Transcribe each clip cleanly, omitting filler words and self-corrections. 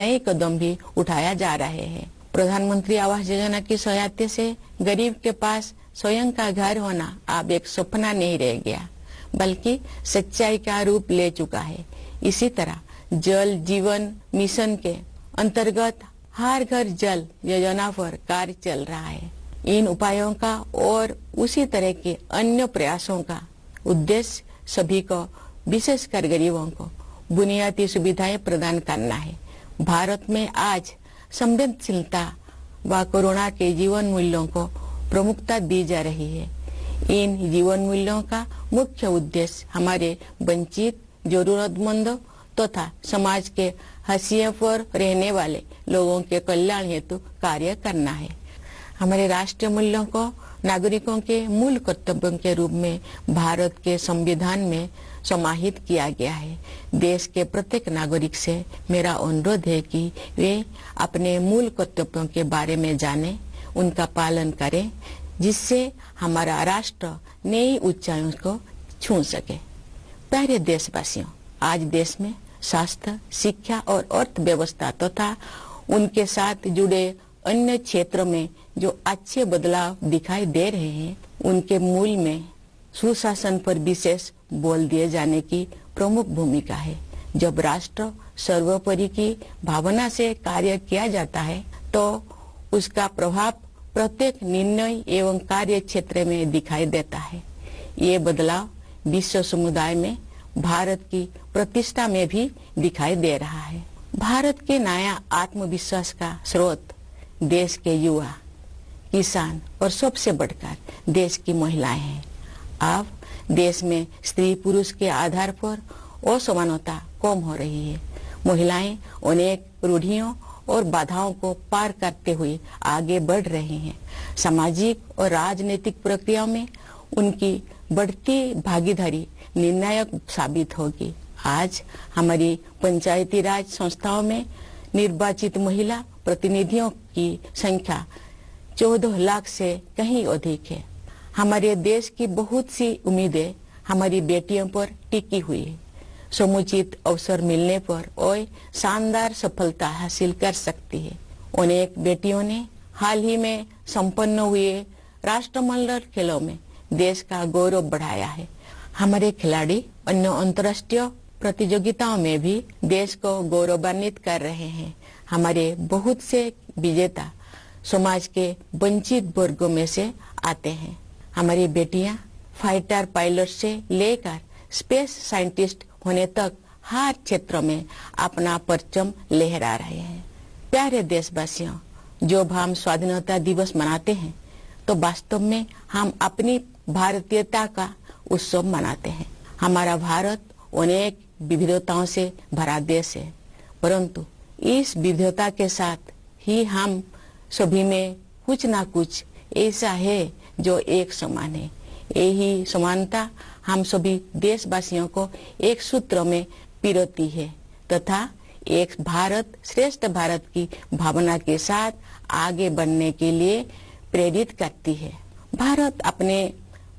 नए कदम भी उठाया जा रहे हैं। प्रधानमंत्री आवास योजना की सहायता से गरीब के पास स्वयं का घर होना अब एक सपना नहीं रह गया, बल्कि सच्चाई का रूप ले चुका है। इसी तरह जल जीवन मिशन के अंतर्गत हर घर जल योजना पर कार्य चल रहा है। इन उपायों का और उसी तरह के अन्य प्रयासों का उद्देश्य सभी को, विशेषकर गरीबों को, बुनियादी सुविधाएं प्रदान करना है। भारत में आज संवेदनशीलता व कोरोना के जीवन मूल्यों को प्रमुखता दी जा रही है। इन जीवन मूल्यों का मुख्य उद्देश्य हमारे वंचित, जरूरतमंदों तथा समाज के हाशिए पर रहने वाले लोगों के कल्याण हेतु कार्य करना है। हमारे राष्ट्रीय मूल्यों को नागरिकों के मूल कर्तव्यों के रूप में भारत के संविधान में समाहित किया गया है। देश के प्रत्येक नागरिक से मेरा अनुरोध है कि वे अपने मूल कर्तव्यों के बारे में जानें, उनका पालन करें, जिससे हमारा राष्ट्र नई ऊंचाइयों को छू सके। प्यारे देशवासियों, आज देश में स्वास्थ्य, शिक्षा और अर्थव्यवस्था तथा उनके साथ जुड़े अन्य क्षेत्रों में जो अच्छे बदलाव दिखाई दे रहे हैं, उनके मूल में सुशासन पर विशेष बल दिए जाने की प्रमुख भूमिका है। जब राष्ट्र सर्वोपरि की भावना से कार्य किया जाता है, तो उसका प्रभाव प्रत्येक निर्णय एवं कार्य क्षेत्र में दिखाई देता है। ये बदलाव विश्व समुदाय में भारत की प्रतिष्ठा में भी दिखाई दे रहा है। भारत के नया आत्मविश्वास का स्रोत देश के युवा, किसान और सबसे बढ़कर देश की महिलाएं हैं। अब देश में स्त्री पुरुष के आधार पर असमानता कम हो रही है। महिलाएं अनेक रूढ़ियों और बाधाओं को पार करते हुए आगे बढ़ रही हैं। सामाजिक और राजनीतिक प्रक्रियाओं में उनकी बढ़ती भागीदारी निर्णायक साबित होगी। आज हमारी पंचायती राज संस्थाओं में निर्वाचित महिला प्रतिनिधियों की संख्या 14 लाख से कहीं अधिक है। हमारे देश की बहुत सी उम्मीदें हमारी बेटियों पर टिकी हुई है। समुचित अवसर मिलने पर वह शानदार सफलता हासिल कर सकती है। अनेक बेटियों ने हाल ही में संपन्न हुए राष्ट्रमंडल खेलों में देश का गौरव बढ़ाया है। हमारे खिलाड़ी अन्य अंतर्राष्ट्रीय प्रतियोगिताओं में भी देश को गौरवान्वित कर रहे हैं। हमारे बहुत से विजेता समाज के वंचित वर्गों में से आते हैं। हमारी बेटियां फाइटर पायलट से लेकर स्पेस साइंटिस्ट होने तक हर क्षेत्र में अपना परचम लहरा रहे हैं। प्यारे देशवासियों, जब हम स्वाधीनता दिवस मनाते हैं तो वास्तव में हम अपनी भारतीयता का उत्सव मनाते हैं। हमारा भारत अनेक विविधताओं से भरा देश है, परंतु इस विविधता के साथ ही हम सभी में कुछ ना कुछ ऐसा है जो एक समान है। यही समानता हम सभी देशवासियों को एक सूत्र में पिरोती है तथा एक भारत श्रेष्ठ भारत की भावना के साथ आगे बढ़ने के लिए प्रेरित करती है। भारत अपने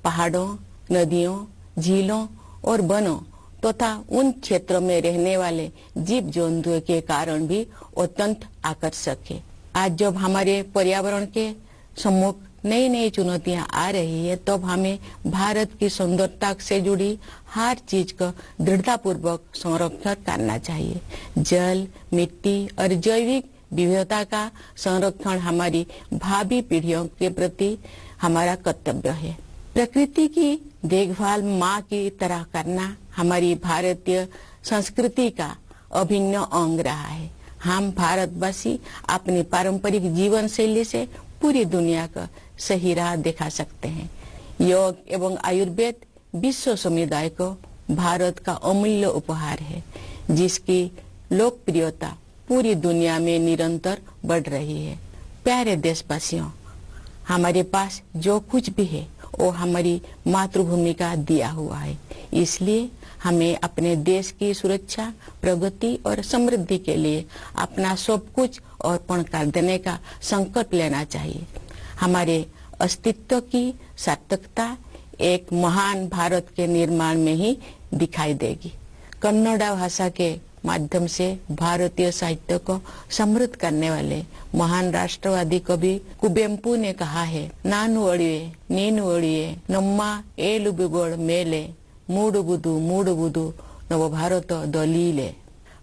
पहाड़ों, नदियों, झीलों और वनों तथा उन क्षेत्रों में रहने वाले जीव जंतुओं के कारण भी अत्यंत आकर्षक है। आज जब हमारे पर्यावरण के सम्मुख नई नई चुनौतियां आ रही है, तब हमें भारत की सुंदरता से जुड़ी हर चीज का दृढ़तापूर्वक संरक्षण करना चाहिए। जल, मिट्टी और जैविक विविधता का संरक्षण हमारी भावी पीढ़ियों के प्रति हमारा कर्तव्य है। प्रकृति की देखभाल माँ की तरह करना हमारी भारतीय संस्कृति का अभिन्न अंग रहा है। हम भारतवासी अपनी पारंपरिक जीवन शैली से पूरी दुनिया का सही राह दिखा सकते हैं। योग एवं आयुर्वेद विश्व समुदाय को भारत का अमूल्य उपहार है, जिसकी लोकप्रियता पूरी दुनिया में निरंतर बढ़ रही है। प्यारे देशवासियों, हमारे पास जो कुछ भी है वो हमारी मातृभूमि का दिया हुआ है। इसलिए हमें अपने देश की सुरक्षा, प्रगति और समृद्धि के लिए अपना सब कुछ अर्पण कर देने का संकल्प लेना चाहिए। हमारे अस्तित्व की सार्थकता एक महान भारत के निर्माण में ही दिखाई देगी। कन्नड़ भाषा के माध्यम से भारतीय साहित्य को समृद्ध करने वाले महान राष्ट्रवादी कवि कुवेम्पु ने कहा है, नानु ओडिये नीनु ओडिये नम्मा एलुबुगोड़ मेले मूडुबुदु नव भारत दलीले।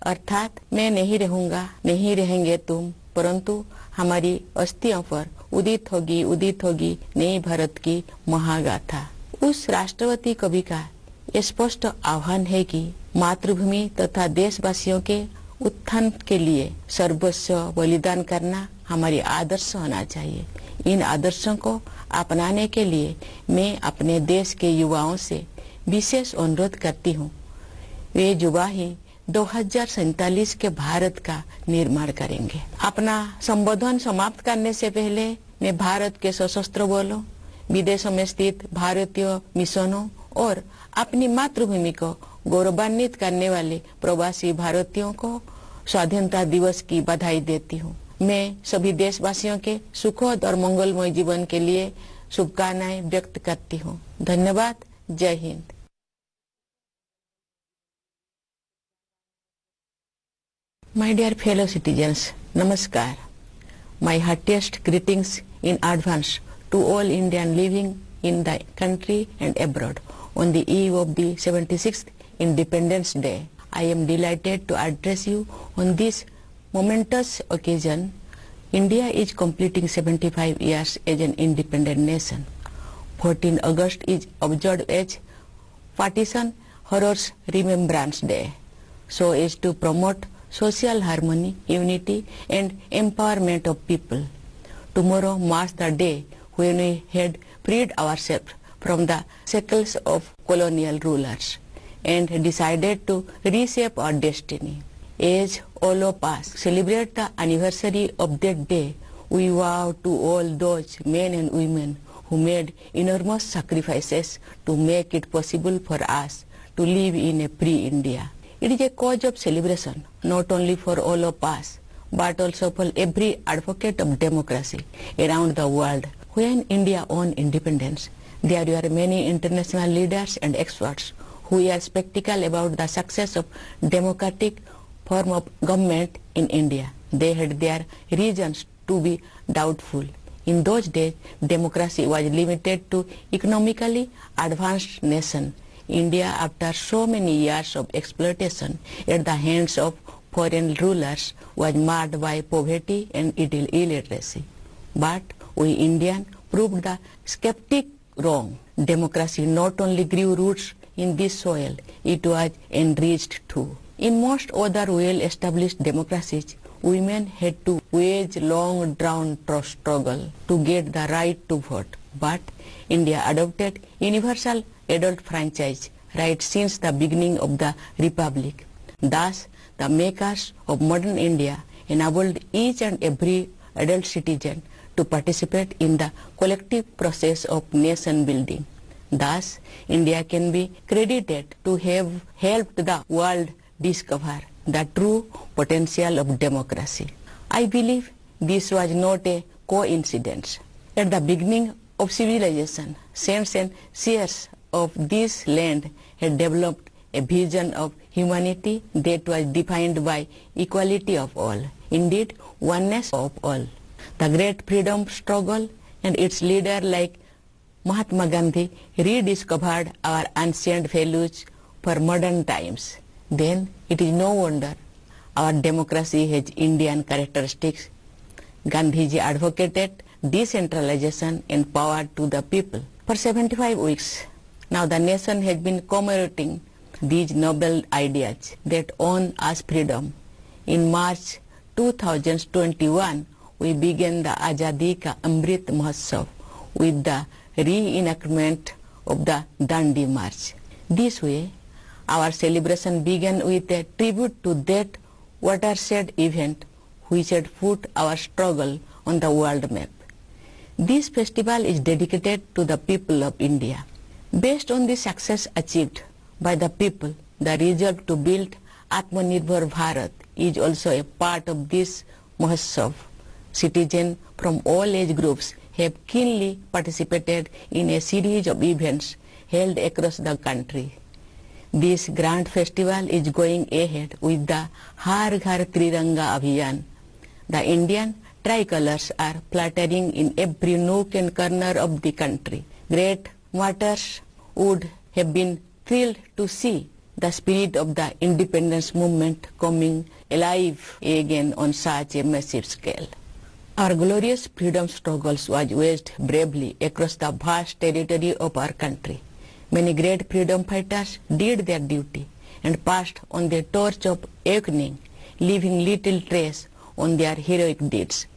अर्थात मैं नहीं रहूंगा, नहीं रहेंगे तुम, परंतु हमारी अस्थियों पर उदित होगी नई भारत की महागाथा। उस राष्ट्रवादी कवि का ये स्पष्ट आह्वान है कि मातृभूमि तथा देशवासियों के उत्थान के लिए सर्वस्व बलिदान करना हमारी आदर्श होना चाहिए। इन आदर्शों को अपनाने के लिए मैं अपने देश के युवाओं से विशेष अनुरोध करती हूँ। वे युवा ही 2047 के भारत का निर्माण करेंगे। अपना संबोधन समाप्त करने से पहले मैं भारत के सशस्त्र बलों, विदेशों में स्थित भारतीय मिशनों और अपनी मातृभूमि को गौरवान्वित करने वाले प्रवासी भारतीयों को स्वाधीनता दिवस की बधाई देती हूँ। मैं सभी देशवासियों के सुखद और मंगलमय जीवन के लिए शुभकामनाएं व्यक्त करती हूँ। धन्यवाद। जय Hind. My dear fellow citizens, Namaskar. My heartiest greetings in advance to all Indians living in the country and abroad on the eve of the 76th Independence Day. I am delighted to address you on this momentous occasion. India is completing 75 years as an independent nation. 14 August is observed as Partition Horrors Remembrance Day, so as to promote social harmony, unity and empowerment of people. Tomorrow marks the day when we had freed ourselves from the shackles of colonial rulers and decided to reshape our destiny. As all of us celebrate the anniversary of that day, we vow to all those men and women who made enormous sacrifices to make it possible for us to live in a free India. It is a cause of celebration not only for all of us, but also for every advocate of democracy around the world. When India won independence, there were many international leaders and experts who were skeptical about the success of democratic form of government in India. They had their reasons to be doubtful. In those days, democracy was limited to economically advanced nations. India, after so many years of exploitation at the hands of foreign rulers, was marred by poverty and illiteracy. But we Indians proved the skeptic wrong. Democracy not only grew roots in this soil, it was enriched too. In most other well-established democracies, women had to wage long drawn struggle to get the right to vote. But India adopted universal adult franchise right since the beginning of the Republic. Thus, the makers of modern India enabled each and every adult citizen to participate in the collective process of nation building. Thus, India can be credited to have helped the world discover the true potential of democracy. I believe this was not a coincidence. At the beginning of civilization, saints and seers of this land had developed a vision of humanity that was defined by equality of all, indeed oneness of all. The great freedom struggle and its leader like Mahatma Gandhi rediscovered our ancient values for modern times. Then it is no wonder our democracy has Indian characteristics. Gandhiji advocated decentralization and power to the people. For 75 weeks, now the nation has been commemorating these noble ideas that won us freedom. In March 2021, we began the Azadi Ka Amrit Mahotsav with the reenactment of the Dandi March. This way, our celebration began with a tribute to that watershed event which had put our struggle on the world map. This festival is dedicated to the people of India. Based on the success achieved by the people, the resolve to build Atmanirbhar Bharat is also a part of this Mahotsav. Citizens from all age groups have keenly participated in a series of events held across the country. This grand festival is going ahead with the Har Ghar Triranga Abhiyan. The Indian tricolors are fluttering in every nook and corner of the country. Great voters would have been thrilled to see the spirit of the independence movement coming alive again on such a massive scale. Our glorious freedom struggles was waged bravely across the vast territory of our country. Many great freedom fighters did their duty and passed on the torch of awakening, leaving little trace on their heroic deeds.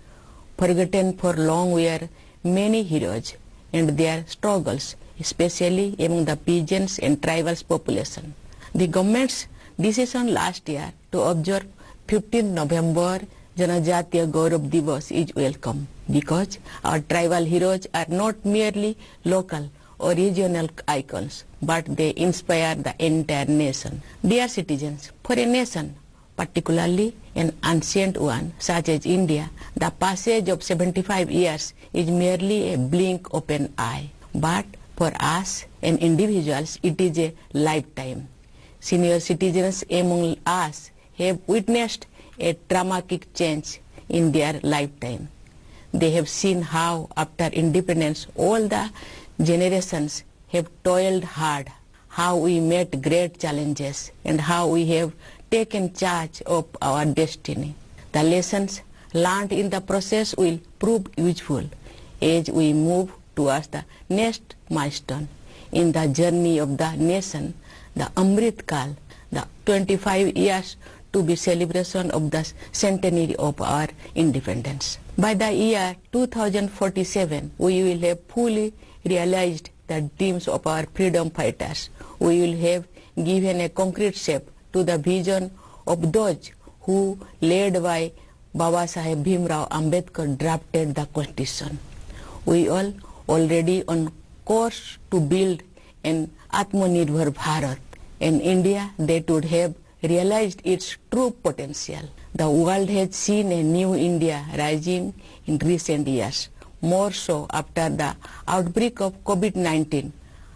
Forgotten for long were many heroes and their struggles, especially among the peasants and tribal population. The government's decision last year to observe 15 November Janajatiya Gaurav Divas is welcome because our tribal heroes are not merely local or regional icons, but they inspire the entire nation. Dear citizens, for a nation, particularly an ancient one such as India, the passage of 75 years is merely a blink of an eye. But for us and individuals, it is a lifetime. Senior citizens among us have witnessed a dramatic change in their lifetime. They have seen how after independence all the generations have toiled hard, how we met great challenges, and how we have taken charge of our destiny. The lessons learned in the process will prove useful as we move towards the next milestone in the journey of the nation, the Amrit Kal, the 25 years to be celebration of the centenary of our independence. By the year 2047, we will have fully realized the dreams of our freedom fighters. We will have given a concrete shape to the vision of those who, led by Baba Saheb Bhimrao Ambedkar, drafted the Constitution. We all already on course to build an Atmanirbhar Bharat, an India that would have realized its true potential. The world has seen a new India rising in recent years, more so after the outbreak of COVID-19.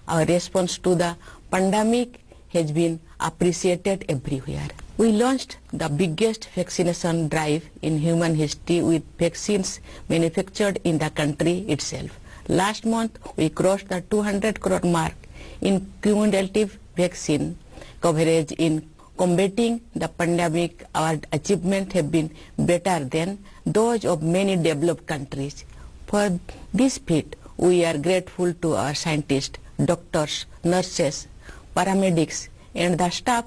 Our response to the pandemic has been appreciated everywhere. We launched the biggest vaccination drive in human history with vaccines manufactured in the country itself. Last month, we crossed the 200 crore mark in cumulative vaccine coverage in combating the pandemic. Our achievements have been better than those of many developed countries. For this feat, we are grateful to our scientists, doctors, nurses, paramedics, and the staff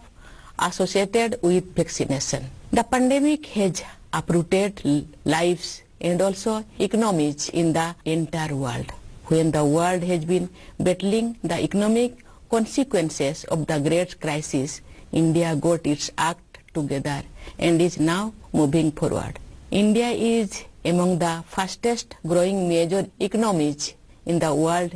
associated with vaccination. The pandemic has uprooted lives and also economies in the entire world. When the world has been battling the economic consequences of the great crisis, India got its act together and is now moving forward. India is among the fastest growing major economies in the world.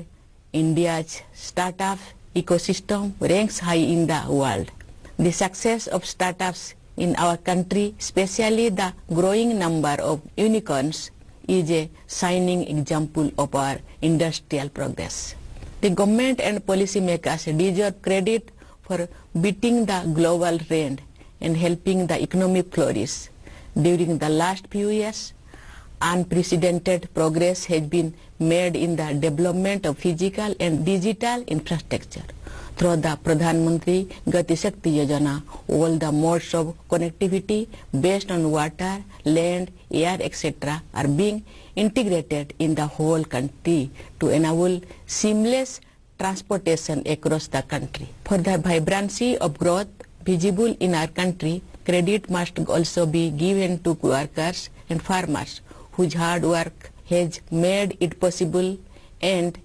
India's startup ecosystem ranks high in the world. The success of startups in our country, especially the growing number of unicorns, is a shining example of our industrial progress. The government and policymakers deserve credit for beating the global trend and helping the economy flourish. During the last few years, unprecedented progress has been made in the development of physical and digital infrastructure. Through the Pradhan Mantri Gati Shakti Yojana, all the modes of connectivity based on water, land, air, etc. are being integrated in the whole country to enable seamless transportation across the country. For the vibrancy of growth visible in our country, credit must also be given to workers and farmers whose hard work has made it possible, and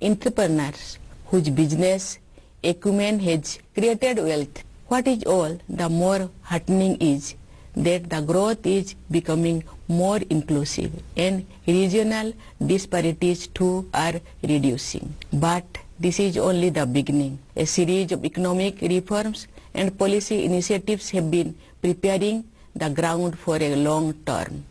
entrepreneurs whose business acumen has created wealth. What is all the more heartening is that the growth is becoming more inclusive and regional disparities too are reducing. But this is only the beginning. A series of economic reforms and policy initiatives have been preparing the ground for a long term.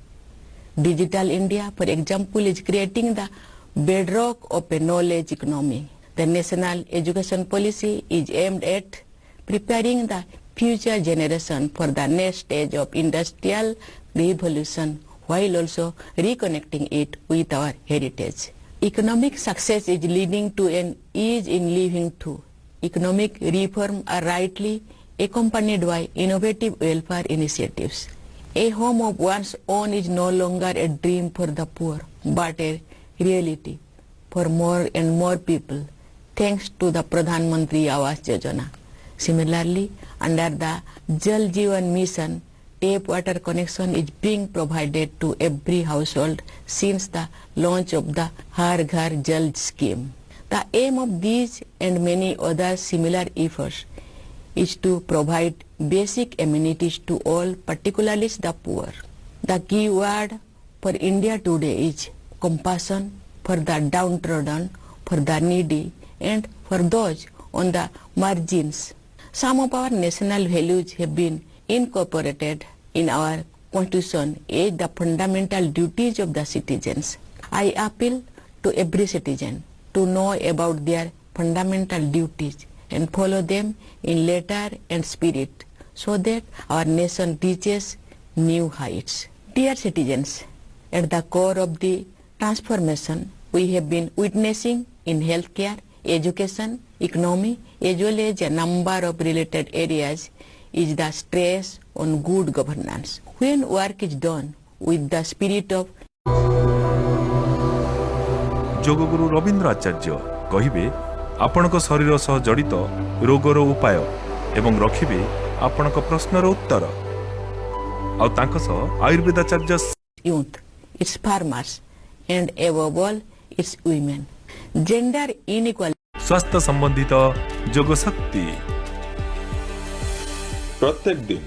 Digital India, for example, is creating the bedrock of a knowledge economy. The national education policy is aimed at preparing the future generation for the next stage of industrial revolution while also reconnecting it with our heritage. Economic success is leading to an ease in living too. Economic reform are rightly accompanied by innovative welfare initiatives. A home of one's own is no longer a dream for the poor, but a reality for more and more people, thanks to the Pradhan Mantri Awas Yojana. Similarly, under the Jal Jeevan Mission, tap water connection is being provided to every household since the launch of the Har Ghar Jal scheme. The aim of these and many other similar efforts is to provide basic amenities to all, particularly the poor. The key word for India today is compassion for the downtrodden, for the needy, and for those on the margins. Some of our national values have been incorporated in our constitution as the fundamental duties of the citizens. I appeal to every citizen to know about their fundamental duties and follow them in letter and spirit so that our nation reaches new heights. Dear citizens, at the core of the transformation we have been witnessing in healthcare, education, economy, as well as a number of related areas is the stress on good governance. When work is done with the spirit of যোগଗୁରୁ Rabindra ଆଚାର୍ଯ୍ୟ କହିବେ ଆପଣଙ୍କ ଶରୀର ସହ ଜଡ଼ିତ ରୋଗର ଉପାୟ ଏବଂ ରଖିବେ ଆପଣଙ୍କ ପ୍ରଶ୍ନର ଉତ୍ତର ଆଉ ତାଙ୍କ ସହ ଆୟୁର୍ବେଦାଚାର୍ଯ୍ୟ youth, its farmers, and above all, its women. Gender inequality. ସ୍ୱାସ୍ଥ୍ୟ ସମ୍ବନ୍ଧିତ ଯୋଗ ଶକ୍ତି ପ୍ରତ୍ୟେକ ଦିନ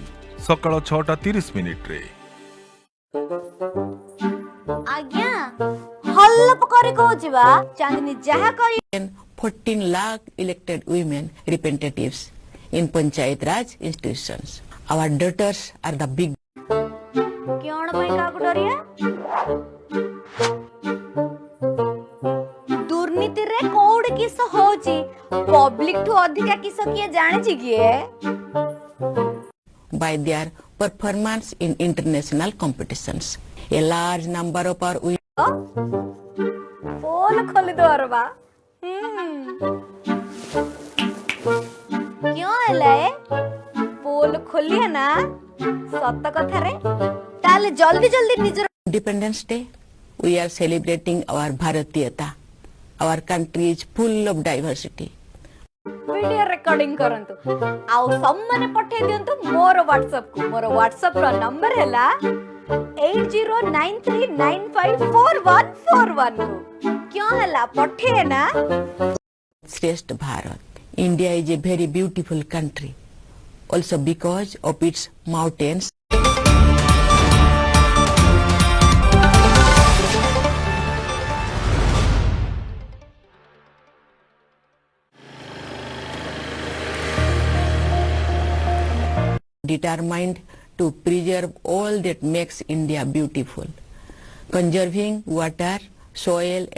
ସକାଳ 6:30 ଆଜ୍ଞା ହଲ୍ଲପ କରି କହୁଛି ବା ଚାନ୍ଦିନୀ ଯାହା କରି And 14 lakh elected women representatives in Panchayat Raj institutions. Our daughters are the big କିଅଣ ପାଇଁ କାହାକୁ ଡରିଆ ଦୁର୍ନୀତିରେ କୋଉଠି କିସ ହଉଛି ପବ୍ଲିକ ଠୁ ଅଧିକା କିସ କିଏ ଜାଣିଛି କିଏ by their performance in international competitions. A large number of our women ପୋଲ ଖୋଲି ଦବାର ବା କିଅଣ ହେଲା ଏ ପୋଲ ଖୋଲିଏ ନା ସତ କଥାରେ ତାହେଲେ ଜଲ୍ଦି ଜଲ୍ଦି ନିଜର Independence Day, we are celebrating our Bharatiyata. Our country is full of diversity. Video recording କରନ୍ତୁ ଆଉ ସମ୍ମାନେ ପଠେଇ ଦିଅନ୍ତୁ ମୋର WhatsApp କୁ ମୋର WhatsApp ର ନମ୍ବର ହେଲା 8093954141 କୁ କ୍यों ହେଲା ପଠେଇ ନା Shrestha Bharat. India is a very beautiful country, also because of its mountains. Determined to preserve all that makes India beautiful, conserving water, soil,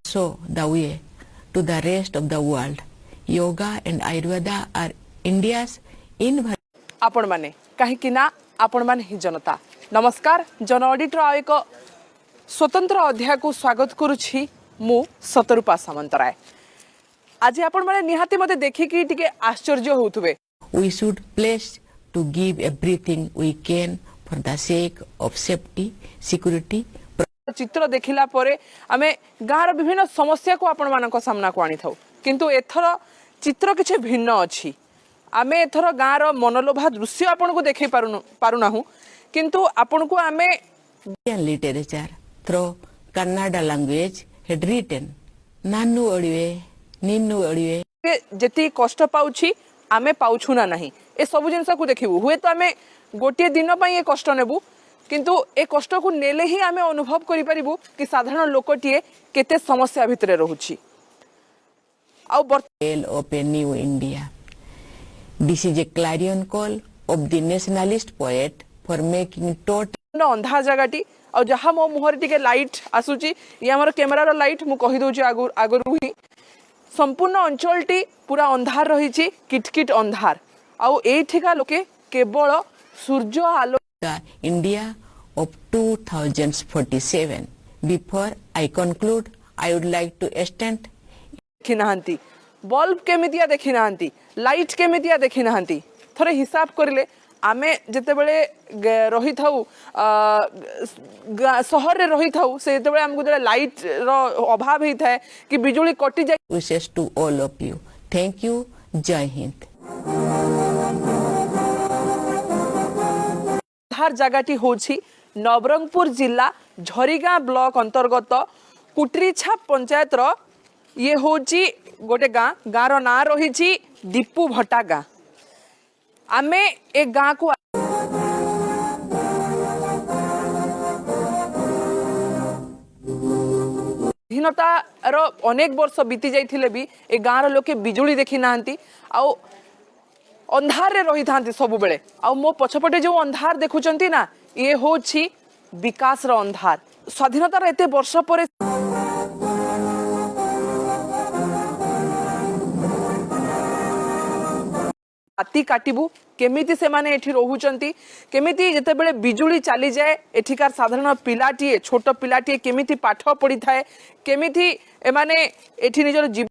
so the way to the rest of the world. Yoga and Ayurveda are India's invaluable. आपण माने कहीं ना आपण माने ही जनता नमस्कार जन auditor आ एक स्वतंत्र अध्याय को स्वागत करुछि मु सतरूपा सामंतराय आज आपण माने निहाती मते देखि कि टिके आश्चर्य होउथबे We should pledge to give everything we can for the sake of safety, security. चित्र देखिला परे आमे गार विभिन्न समस्या को आपण मानक सामना को आनी थाउ किंतु एथर चित्र किछ भिन्न अछि आमे एथर गार मनोलोभा दृश्य आपण को देखै पारुना हूं किंतु आपण को आमे Indian literature through Kannada language had written Nannu Odive, Ninnu Odive. जेती कष्ट पाउछि आमे पाउछु ना नहीं ए सब जिंस को देखिबु हुए तो आमे गोटे दिन पई ए कष्ट नेबु किंतु ए कष्ट को नेले ही आमे अनुभव करि परिबु कि साधारण लोकटिए केते समस्या भितरे रहुछि आउ Tale of a new India. This is a clarion call of the nationalist poet for making total अंधार जगहटी और जहाँ मो मुहर टिके लाइट आसुची ये हमर कैमरार लाइट मु कहि दउची आगरु ही संपूर्ण अंचलटी पूरा अंधार रही किटकिट अंधार आउ एठिका लोके केवल सूर्य आलो India of 2047. Before I conclude, I would like to extend देखि नाहंती बल्ब केमितिया देखि नाहंती लाइट केमितिया देखि नाहंती थोड़े हिसाब करले आमे जते बेले रही थाउ शहर रे रही थाउ से जते बेले हमको लाइट रो अभाव ही थाए कि बिजुली कटि जाय wishes to all of you. Thank you. Jai Hind. हर जगहटी होछि नवरंगपुर जिला झरीगाँ ब्लॉक अंतर्गत कुटरीछा पंचायत रो ये होछि गोटे गाँ गाँर ना रही दीपू भट्टा गाँ आमे एक गाँ को स्वाधीनतार अनेक वर्ष बीती जाइथिले भी ए गाँर लोके बिजुली देखि नाहंती आउ अंधार रे रही थांती सब बेले आउ मो पछपटे जो अंधार देखुचंती ना ये होछि विकास रो अंधार स्वाधीनतार एते वर्ष परे हाथी काटिबू केमिति से माने एठी रहुचंती केमिति जते बेले बिजुली चली जाए एठिकार साधारण पिलाटीए छोट पिलाटीए केमिति पाठ पढ़ी थाए केमिति ए माने एठी निजर